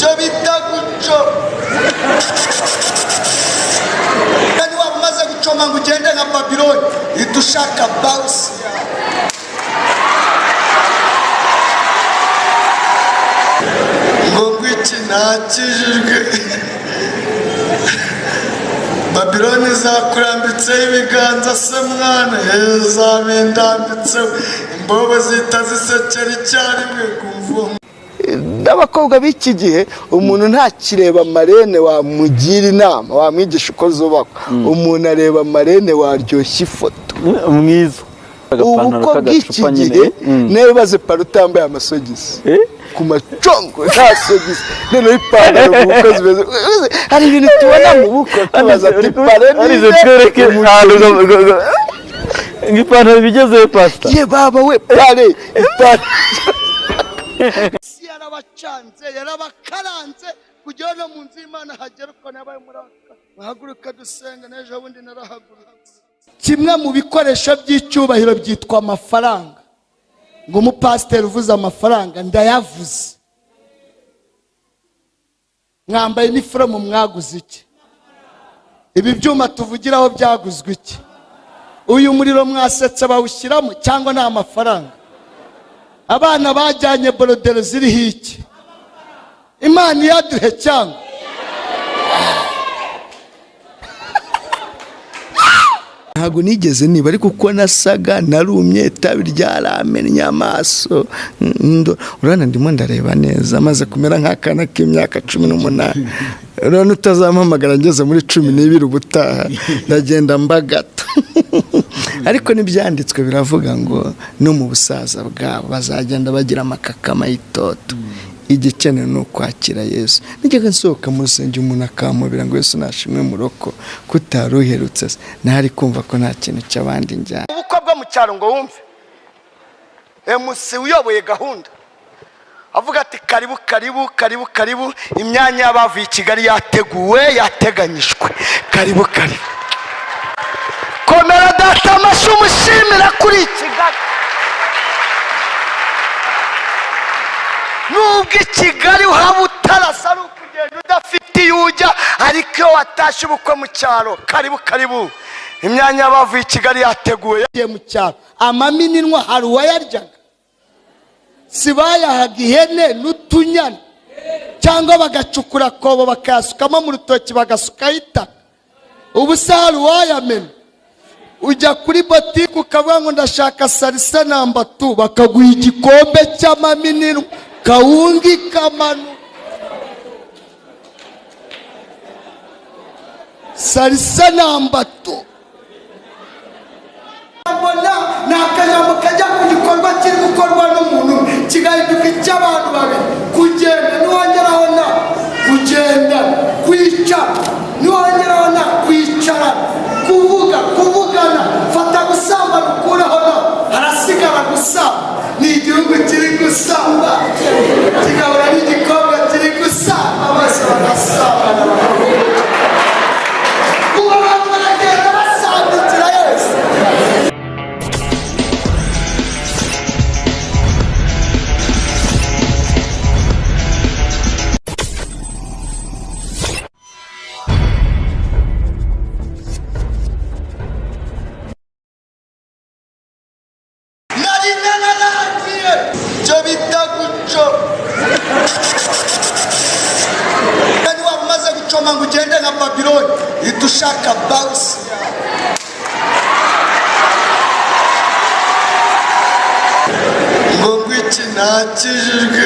cyo bita guco kandi wamaze gucoma ngo ugende nka Babiloni idushaka bounce ngo ngwiki nakijijwe Babiloni zakurambitseho ibiganza se mwana heza bindambitseho imbobo zita zisekera icyarimwe kumva n'abakobwa b'iki gihe umuntu ntakireba marene wamugira inama wamwigisha uko zubakwa umuntu areba marene waryoshya ifoto mwiza ubuko bw'iki gihe nawe baze parutambaye amasogisi ku macongo nta sogisi noneho ipantaro mu bukwe zimeze hari ibintu tubona mu bukwe tubaza ati parenize twereke ipantaro bigezeyo pastor ye baba we pare ipantaro yarabacanze yarabakaranze kugira no mu nzu y'Imana hagera uko nabaye muraka bahaguruka dusenga n'ejo bundi narahagurutse kimwe mu bikoresho by'icyubahiro byitwa amafaranga ngo umupasiteri uvuze amafaranga ndayavuze mwambaye n'iforomo mwaguze iki ibi byuma tuvugiraho byaguzwe iki uyu muriro mwasetse bawushyiramo cyangwa nta mafaranga abana bajyanye borodero ziriho iki Imana yaduhe cyangwa ntago nigeze niba ariko uko nasaga narumye itabi ryaramennye amaso urana ndimo ndareba neza maze kumera nk'akana k'imyaka 18 rero utazampamagara ngeze muri 12 ubutaha ndagenda mbagata ariko nibyanditswe biravuga ngo no mu busaza bwabo bazagenda bagira amakakama y'itoto igikenewe no kwakira Yesu nigeze nsohoka mu rusengero umuntu akamubira ngo Yesu nashimwe mu roko kutaruherutse ntari kumva ko nta kintu cy'abandi njyana ubukwe bwo mu cyaro ngo wumve MC uyoboye gahunda avuga ati karibu karibu karibu karibu imyanya y'abavuye i Kigali yateguwe yateganyishwe karibu karibu komera data amashu mushimira kuri Kigali nubwo i Kigali uhaba utarasa ari ukugenda udafite iyujya ariko iyo watashye ubukwe mu cyaro karibu karibu imyanya y'abavuye i Kigali yateguwe yagiye mu cyaro amaminwa hari uwayaryaga si bayahaga ihene n'utunyana cyangwa bagacukura kobo bakayasukamo mu rutoki bagasukaho itaka ubu se hari uwayamena ujya kuri botike ukavuga ngo ndashaka salisa namba 2 bakaguha igikombe cy'amaminwa kawungi kamanu salisa namba 2 abona nakajambo kajya ku gikorwa kiri gukorwa n'umuntu kigahinduka icy'abantu babe kugenda niwongeraho na kugenda kwica niwongeraho na kwicara kuvugana fata gusambana ukuraho na harasigara gusamba ni igihugu kiri gusamba kigahura n'igikorwa kiri gusamba bose bagasambana ubu abantu baragenda basambikira Yesu cyo bita guco kandi wamaze gucoma ngo ugende nka Babiloni idushaka bounce ngo ngwiki nakijijwe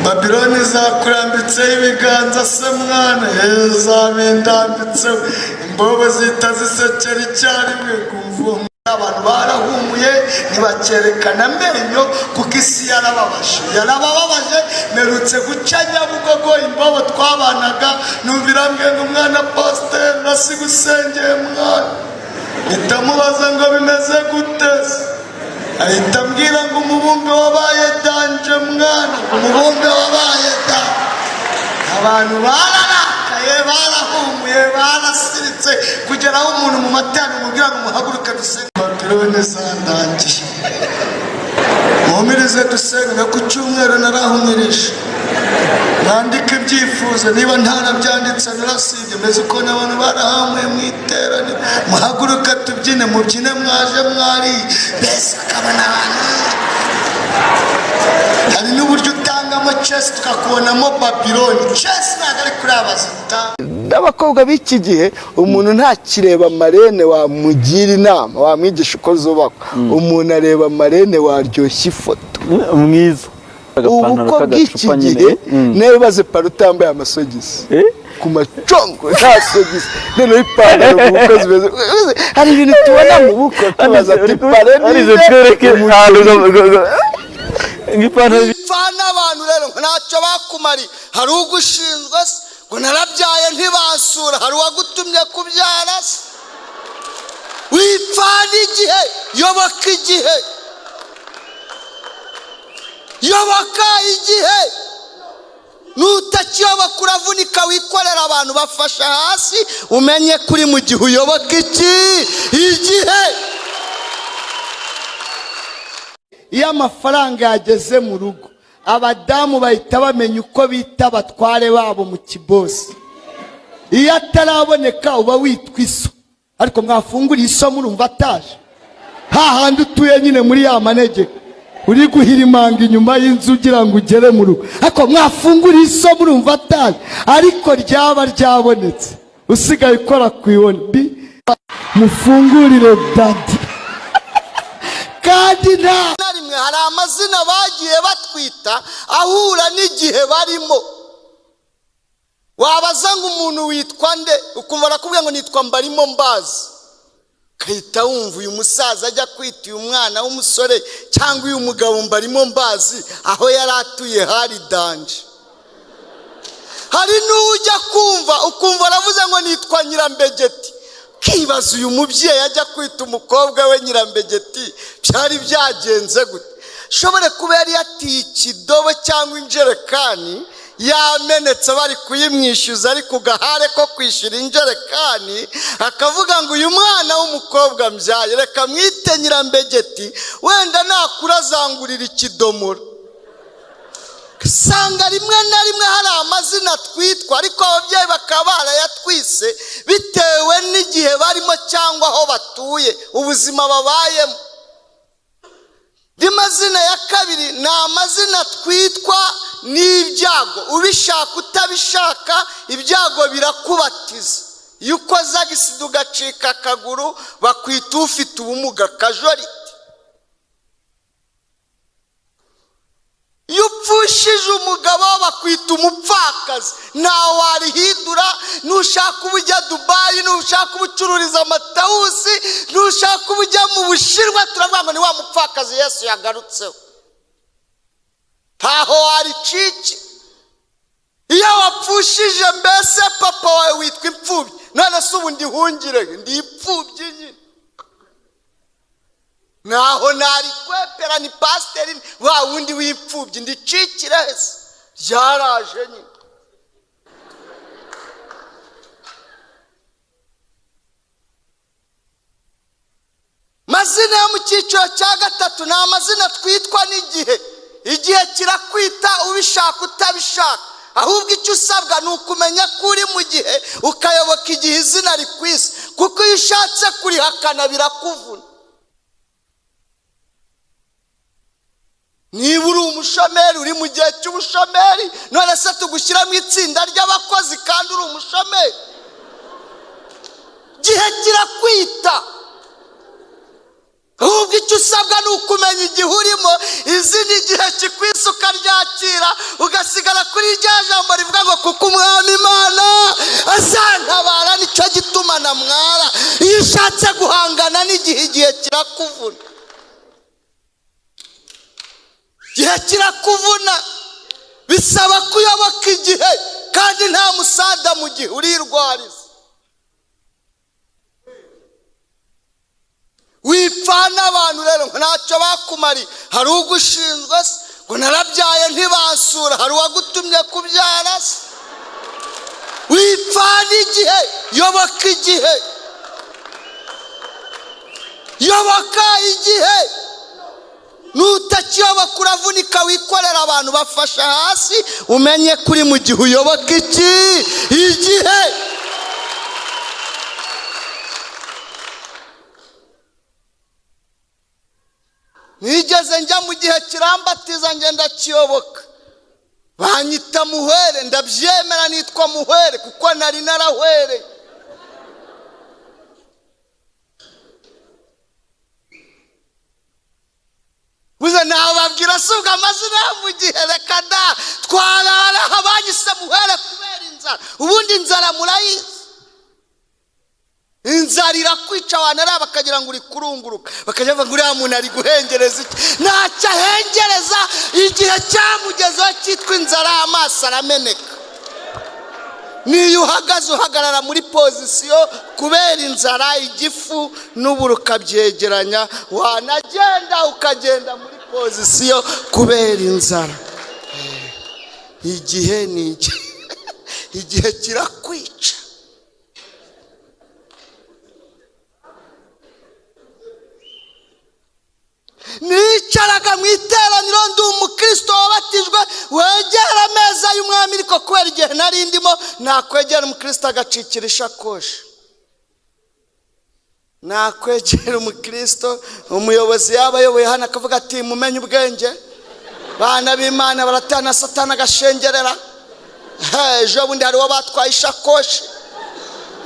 Babiloni zakurambitseho ibiganza se mwana heza bindambitseho imbobo zita zisekera icyarimwe kumva abantu barahumuye ntibakerekana amenyo kuko isi yarababaje merutse guca Nyabugogo imbobo twabanaga numvira ngo umwana pastor nasigusengeye mwana itamubaza ngo bimeze gute ahita ambwira ngo umubumbe wabaye danje mwana umubumbe wabaye da abantu bararakaye barahumuye barasiritse kugeraho umuntu mu matani mubwira ngo muhaguruke dusenge Babiloni zandangiye muze dusenge ku cyumweru narahumirisha nandika ibyifuzo niba ntarabyanditse narasibye meze uko n'abantu barahamuye mu iteraniro muhaguruka tubyine mubyine mwaje mwari mbese ukabona abantu hari n'uburyo utangamo chess tukakubonamo Babyloni chess ntabwo ari kuri abazita n'abakobwa b'iki gihe umuntu ntakireba marene wamugira inama wamwigisha uko zubakwa umuntu areba marene waryoshya ifoto mwiza ubuko bw'iki gihe nawe baze parutambaye amasogisi ku macongo nta sogisi noneho ipantaro mu bukwe zimeze hari ibintu tubona mu bukwe tubaza ati parenize ngipana abantu rero ntacyo bakumari hari ugushinzwe ngo narabyaye ntibansura hari uwagutumye kubyara se wipfana igihe yoboka igihe yoboka igihe nutakiyoboka uravunika wikorera abantu bafasha hasi umenye kuri mu gihe uyoboka iki igihe iyo amafaranga yageze mu rugo abadamu bahita bamenya uko bita abatware babo mu kibosi iyo ataraboneka uba witwa iso ariko mwafungura iso murumva ataje hahandi utuye nyine muri ya manegeka uri guhirimanga inyuma y'inzu ugira ngo ugere mu rugo ariko mwafungura iso murumva ataje ariko ryaba ryabonetse usigaye ukora ku iboni mufungurire dadi kandi nta rimwe hari amazina bagiye batwita ahura n'igihe barimo wabaza ngo umuntu witwa nde ukumva arakubwira ngo nitwa Mbarimo Mbazi kahita wumva uyu musaza ajya kwita uyu mwana w'umusore cyangwa uyu mugabo Mbarimo Mbazi aho yari atuye hari danje hari n'ujya kumva ukumva aravuze ngo nitwa Nyirambegeti kibaza uyu mubyeyi ajya kwita umukobwa we Nyirambegeti byari byagenze gute shobore kuba yari yatiye ikidobo cyangwa injerekani yamenetse bari kuyimwishyuza ari ku gahare ko kwishyura injerekani akavuga ngo uyu mwana w'umukobwa mbyaye reka mwite Nyirambegeti wenda nakura azangurira ikidomoro sanga rimwe na rimwe hari amazina twitwa ariko ababyeyi bakaba barayatwise bitewe n'igihe barimo cyangwa aho batuye ubuzima babayemo. Amazina ya kabiri ni amazina twitwa n'ibyago ubishaka utabishaka ibyago birakubatiza iyo ukoze agisida ugacika akaguru bakwita ufite ubumuga kajoriti iyo upfushije umugabo bakwita umupfakazi ntawe warihindura nushaka ubujya Dubayi nushaka ubucururiza amatawusi nushaka ubujya mu Bushinwa turavuga ngo ni wa mupfakazi Yesu yagarutseho ntaho wariciki iyo wapfushije mbese papa wawe witwa imfubyi none se ubu ndihungire ndi imfubyi nyine naho nari kwepera ni pasiteri wa wundi w'imfubyi ndicikire hese ryaraje nyine. Mazina yo mu cyiciro cya gatatu ni amazina twitwa n'igihe. Igihe kirakwita ubishaka utabishaka ahubwo icyo usabwa ni ukumenya ko uri mu gihe ukayoboka igihe izina rikwise kuko iyo ushatse kurihakana birakuvuna. Niba uri umushomeri uri mu gihe cy'ubushomeri none se tugushyira mu itsinda ry'abakozi kandi uri umushomeri gihe kirakwita ahubwo icyo usabwa ni ukumenya igihe urimo izina igihe kikwisa ukaryakira ugasigara kuri rya jambo rivuga ngo kuko umwami Imana azantabara nicyo gituma namwara iyo ushatse guhangana n'igihe igihe kirakuvuna igihe kirakuvuna bisaba kuyoboka igihe kandi nta musada mu gihe urirwariza wipfana abantu rero ntacyo bakumari hari ugushinzwe ngo narabyaye ntibansura hari uwagutumye kubyara se wipfana igihe yoboka igihe yoboka igihe nutakiyoboka uravuga abantu bafasha hasi umenye kuri mu gihe uyoboka iki igihe. Nigeze njya mu gihe kirambatiza ngenda kiyoboka, banyita muhwere, ndabyemera nitwa muhwere kuko nari narahwere. Buze nawe babwira subwa amazina mu gihe reka da twarara habanyise muhwere kubera inzara. Ubundi inzara murayizi, inzara irakwica abantu ari bakagira ngo uri kurunguruka, bakajya bavuga uriya muntu ari guhengereza iki. Ntacyo ahengereza, igihe cyamugezeho cyitwa inzara amaso arameneka. Niyo uhagaze uhagarara muri pozisiyo kubera inzara, igifu n'uburu ukabyegeranya, wanagenda ukagenda muri pozisiyo kubera inzara. Igihe ni igihe kirakwica. Nicaraga mu iteraniro ndi umukristo wabatijwe, wegera ameza y'umwami, ariko kubera igihe nari ndimo nakwegera umukristo agacikira ishakoshi. Nakwegera umukristo, umuyobozi yaba ayoboye hano akavuga ati mumenye ubwenge, bana b'Imana baratana satana agashengerera. Ejo bundi hariho batwaye ishakoshi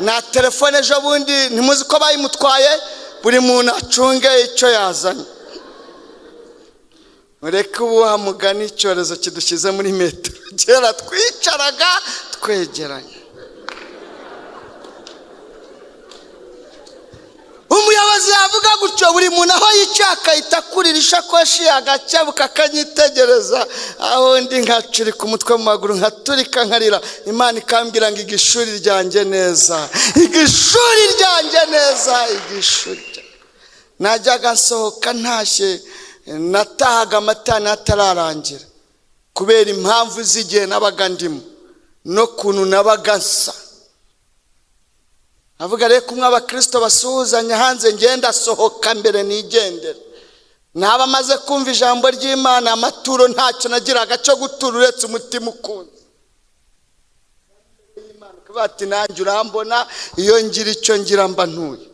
na telefone, ejo bundi ntimuzi ko bayimutwaye. Buri muntu acunge icyo yazanye. Mureke ubuha mugani icyorezo kidushyize muri metero. Kera twicaraga twegeranye. Umuyobozi yavuga gutyo, buri muntu aho yicaye itakurira ishakoshi agakebuka akanyitegereza, aho ndi nkacurika umutwe mu maguru nkaturika nkarira. Imana ikambwira ngo igishuri ryanjye neza, igishuri ryanjye neza, igishuri. Najyaga nsohoka ntashye, natahaga amatana atararangira kubera impamvu z'igihe nabaga ndimo no kuntu nabaga nsa. Avuga rero kumwe abakristo basuhuzanya hanze, ngenda sohoka mbere nigendera. Naba maze kumva ijambo ry'Imana, amaturo ntacyo nagiraga cyo gutura uretse umutima ukunze. Imana kuba ati nanjye urambona, iyo ngira icyo ngira mba ntuye.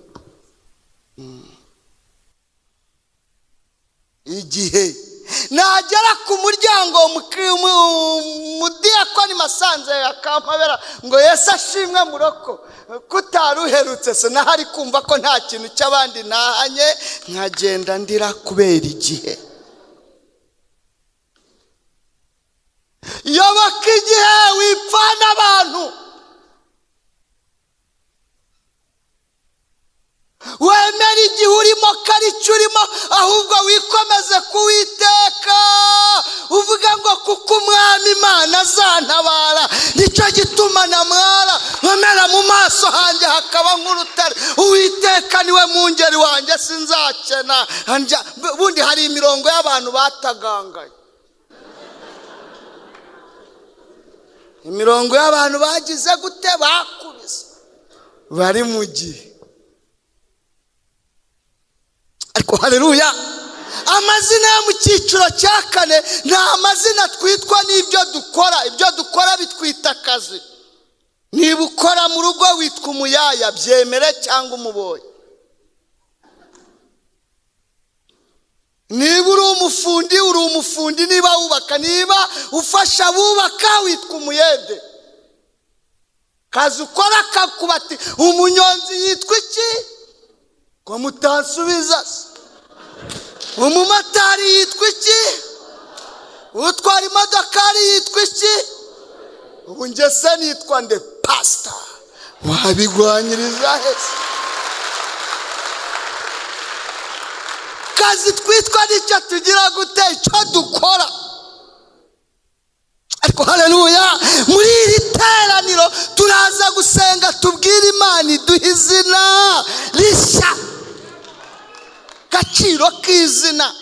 Igihe nagera ku muryango umudiyakoni masanze akampabera ngo Yesu ashimwe muroko, kutaruherutse se nahari kumva ko nta kintu cy'abandi nahanye, nkagenda ndira kubera igihe. Yoboka igihe, wipfana abantu. Wemera igihe urimo kari cyo urimo, ahubwo wikomeze kuwiteka uvuga ngo kuko umwami Imana azantabara, nicyo gituma namwara nkomera mu maso hanjye hakaba nk'urutare. Uwiteka niwe mungeri wanjye sinzakena. Bundi hari imirongo y'abantu batagangaye, imirongo y'abantu bagize gute, bakubise, bari mu gihe. Ariko haleluya, amazina yo mu cyiciro cya kane ni amazina twitwa n'ibyo dukora. Ibyo dukora bitwita akazi. Niba ukora mu rugo witwa umuyaya, byemere cyangwa umuboyi. Niba uri umufundi, uri umufundi. Niba wubaka, niba ufasha abubaka, witwa umuyede. Kazi ukora kakubati. Umunyonzi yitwa iki? Ko mutasubiza. Umumotari yitwa iki? Utwara imodokari yitwa iki? Ubu nge se nitwa nde? Pastor. Wabigwanyiriza hese. Kazi twitwa nicyo tugira gute, icyo dukora. Ariko haleluya, muri iri teraniro turaza gusenga tubwire Imana iduhe izina rishya. Gaciro k'izina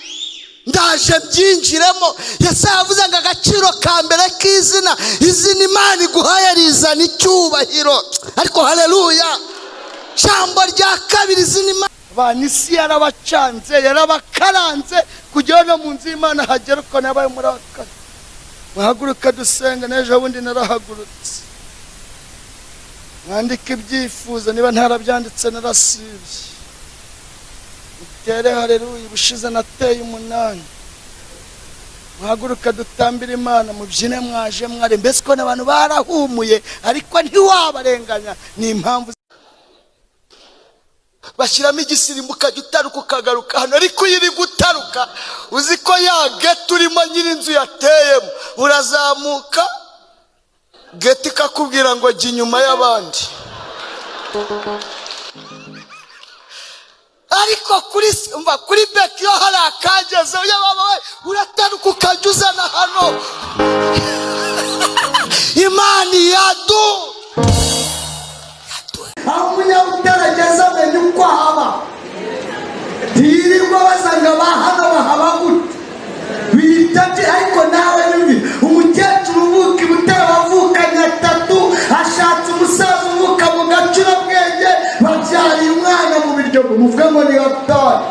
ndaje byinjiremo. Yesu yavuze ngo agaciro ka mbere k'izina, izina Imana iguhaye rizana icyubahiro. Ariko haleluya, jambo rya kabiri, izina Imana banisi yarabacanze, yarabakaranze kugira no mu nzu y'Imana hagera uko nabaye muri akane. muhaguruka dusenga. N'ejo bundi narahagurutse mwandika ibyifuzo, niba ntarabyanditse narasibye. Mutere haleluya. Ubushize nateye 8. muhaguruka dutambira Imana, mubyine mwaje mware. Mbese ko n'abantu barahumuye ariko ntiwabarenganya. Ni impamvu bashyiramo igisirimu ukajya utaruka ukagaruka hano, ariko iri gutaruka uzi ko ya geti urimo nyir'inzu yateyemo, urazamuka geti ikakubwira ngo jya inyuma y'abandi. Ariko kuri beki yo hari akageze urataruka ukajya uzana hano. Imana yadu aho umunyabutarageze amenye uko haba, ntiyirirwa basanga bahano bahaba gute bitabye. ariko nawe nyumvi, umukecuru uvuka i Butare wavukanye 3, ashatse umusaza uvuka mu Gacurabwenge, babyariye umwana mu Biryogo, muvuga ngo ni hatari.